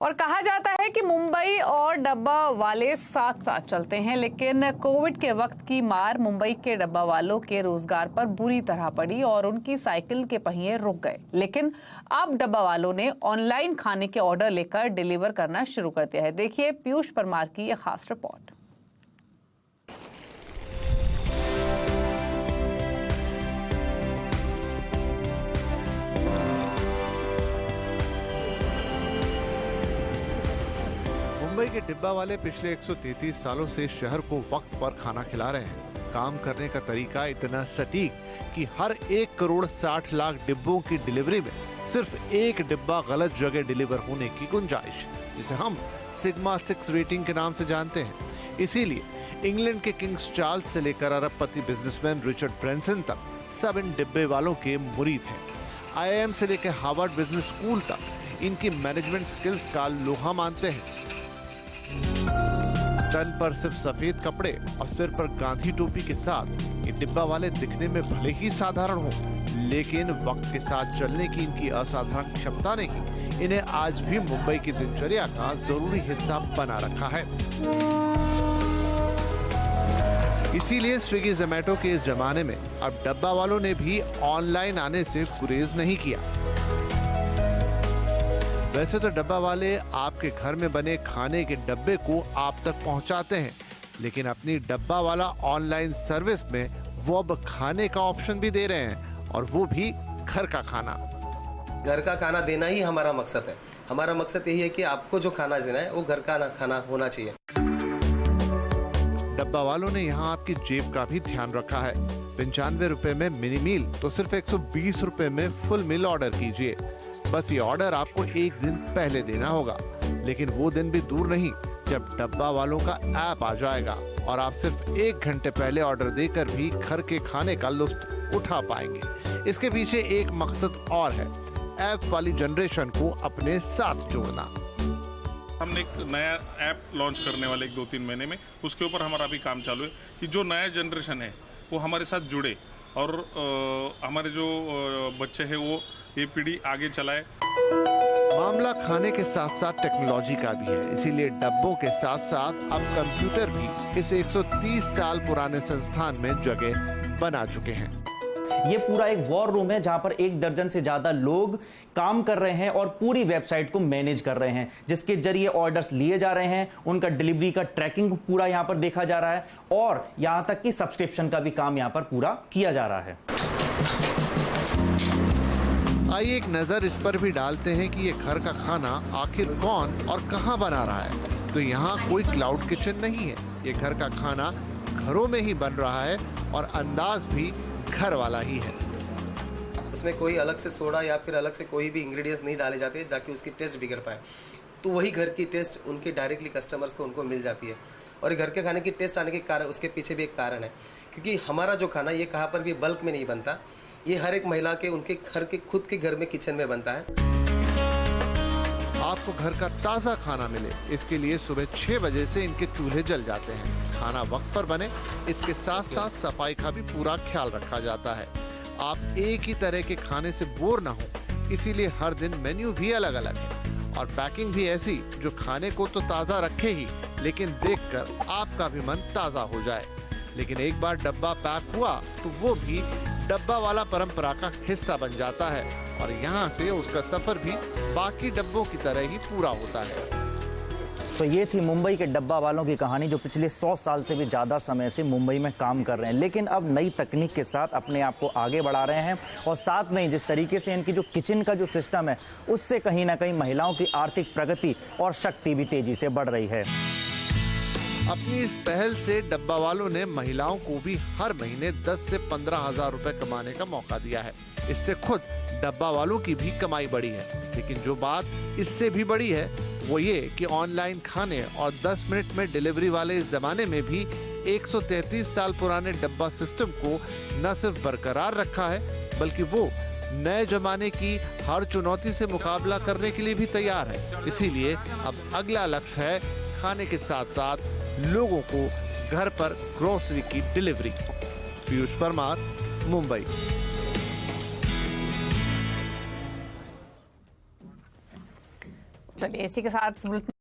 और कहा जाता है कि मुंबई और डब्बा वाले साथ साथ चलते हैं, लेकिन कोविड के वक्त की मार मुंबई के डब्बा वालों के रोजगार पर बुरी तरह पड़ी और उनकी साइकिल के पहिए रुक गए। लेकिन अब डब्बा वालों ने ऑनलाइन खाने के ऑर्डर लेकर डिलीवर करना शुरू कर दिया है। देखिए पीयूष परमार की यह खास रिपोर्ट। मुंबई के डिब्बा वाले पिछले 133 सालों से शहर को वक्त पर खाना खिला रहे हैं। काम करने का तरीका इतना सटीक कि हर 1 करोड़ 60 लाख डिब्बों की डिलीवरी में सिर्फ एक डिब्बा गलत जगह डिलीवर होने की गुंजाइश, जिसे हम सिग्मा 6 रेटिंग के नाम से जानते हैं। इसीलिए इंग्लैंड के किंग्स चार्ल्स से लेकर अरबपति बिजनेसमैन रिचर्ड ब्रैंसन तक सब इन डिब्बे वालों के मुरीद हैं। IIM से लेकर हार्वर्ड बिजनेस स्कूल तक इनकी मैनेजमेंट स्किल्स का लोहा मानते हैं। तन पर सिर्फ सफेद कपड़े और सिर पर गांधी टोपी के साथ ये डिब्बा वाले दिखने में भले ही साधारण हो, लेकिन वक्त के साथ चलने की इनकी असाधारण क्षमता ने ही इन्हें आज भी मुंबई की दिनचर्या का जरूरी हिस्सा बना रखा है। इसीलिए स्विगी जोमैटो के इस जमाने में अब डब्बा वालों ने भी ऑनलाइन आने से गुरेज नहीं किया। वैसे तो डब्बा वाले आपके घर में बने खाने के डब्बे को आप तक पहुंचाते हैं, लेकिन अपनी डब्बा वाला ऑनलाइन सर्विस में वो अब खाने का ऑप्शन भी दे रहे हैं, और वो भी घर का खाना। घर का खाना देना ही हमारा मकसद है। हमारा मकसद यही है कि आपको जो खाना देना है वो घर का खाना होना चाहिए। डब्बा वालों ने यहाँ आपकी जेब का भी ध्यान रखा है। 95 रुपए में मिनी मील तो सिर्फ 120 रुपए में फुल मील ऑर्डर कीजिए। बस ये ऑर्डर आपको एक दिन पहले देना होगा, लेकिन वो दिन भी दूर नहीं जब डब्बा वालों का ऐप आ जाएगा और आप सिर्फ 1 घंटे पहले ऑर्डर देकर भी घर के खाने का लुत्फ उठा पाएंगे। इसके पीछे एक मकसद और है, ऐप वाली जनरेशन को अपने साथ जोड़ना। हमने एक नया ऐप लॉन्च करने वाले 1-2-3 महीने में, उसके ऊपर हमारा अभी काम चालू है कि जो नया जनरेशन है वो हमारे साथ जुड़े और हमारे जो बच्चे हैं वो ये पीढ़ी आगे चलाए। मामला खाने के साथ साथ टेक्नोलॉजी का भी है, इसीलिए डब्बों के साथ साथ अब कंप्यूटर भी इस 130 साल पुराने संस्थान में जगह बना चुके हैं। ये पूरा एक वॉर रूम है जहां पर 1 दर्जन से ज्यादा लोग काम कर रहे हैं और पूरी वेबसाइट को मैनेज कर रहे हैं, जिसके जरिए ऑर्डर्स लिए जा रहे हैं, उनका डिलीवरी का ट्रैकिंग पूरा यहां पर देखा जा रहा है और यहां तक कि सब्सक्रिप्शन का भी काम यहां पर पूरा किया जा रहा है। आइए एक नजर इस पर भी डालते हैं कि ये घर का खाना आखिर कौन और कहां बना रहा है। तो यहाँ कोई क्लाउड किचन नहीं है, ये घर का खाना घरों में ही बन रहा है और अंदाज भी घर वाला ही है। उसमें कोई अलग से सोडा या फिर अलग से कोई भी इंग्रेडिएंट्स नहीं डाले जाते ताकि उसकी टेस्ट बिगड़ पाए, तो वही घर की टेस्ट उनके डायरेक्टली कस्टमर्स को उनको मिल जाती है। और घर के खाने की टेस्ट आने के कारण उसके पीछे भी एक कारण है, क्योंकि हमारा जो खाना ये कहाँ पर भी बल्क में नहीं बनता, ये हर एक महिला के उनके घर के खुद के घर में किचन में बनता है। आपको घर का ताज़ा खाना मिले, इसके लिए सुबह 6 बजे से इनके चूल्हे जल जाते हैं। खाना वक्त पर बने, इसके साथ साथ सफाई का भी पूरा ख्याल रखा जाता है। आप एक ही तरह के खाने से बोर ना हो, इसीलिए हर दिन मेन्यू भी अलग अलग है और पैकिंग भी ऐसी जो खाने को तो ताज़ा रखे ही, लेकिन देखकर आपका भी मन ताज़ा हो जाए। लेकिन एक बार डब्बा पैक हुआ तो वो भी डब्बा वाला परंपरा का हिस्सा बन जाता है और यहाँ से उसका सफर भी बाकी डब्बों की तरह ही पूरा होता है। तो ये थी मुंबई के डब्बा वालों की कहानी, जो पिछले 100 साल से भी ज़्यादा समय से मुंबई में काम कर रहे हैं, लेकिन अब नई तकनीक के साथ अपने आप को आगे बढ़ा रहे हैं और साथ में जिस तरीके से इनकी जो किचन का जो सिस्टम है, उससे कहीं ना कहीं महिलाओं की आर्थिक प्रगति और शक्ति भी तेजी से बढ़ रही है। अपनी इस पहल से डब्बा वालों ने महिलाओं को भी हर महीने 10 से 15 हजार रुपए कमाने का मौका दिया है। इससे खुद डब्बा वालों की भी कमाई बढ़ी है। लेकिन जो बात इससे भी बड़ी है वो ये कि ऑनलाइन खाने और 10 मिनट में डिलीवरी वाले इस जमाने में भी 133 साल पुराने डब्बा सिस्टम को न सिर्फ बरकरार रखा है, बल्कि वो नए जमाने की हर चुनौती से मुकाबला करने के लिए भी तैयार है। इसीलिए अब अगला लक्ष्य है खाने के साथ साथ लोगों को घर पर ग्रोसरी की डिलीवरी। पीयूष परमार, मुंबई। चलिए इसी के साथ इस बुलेटिन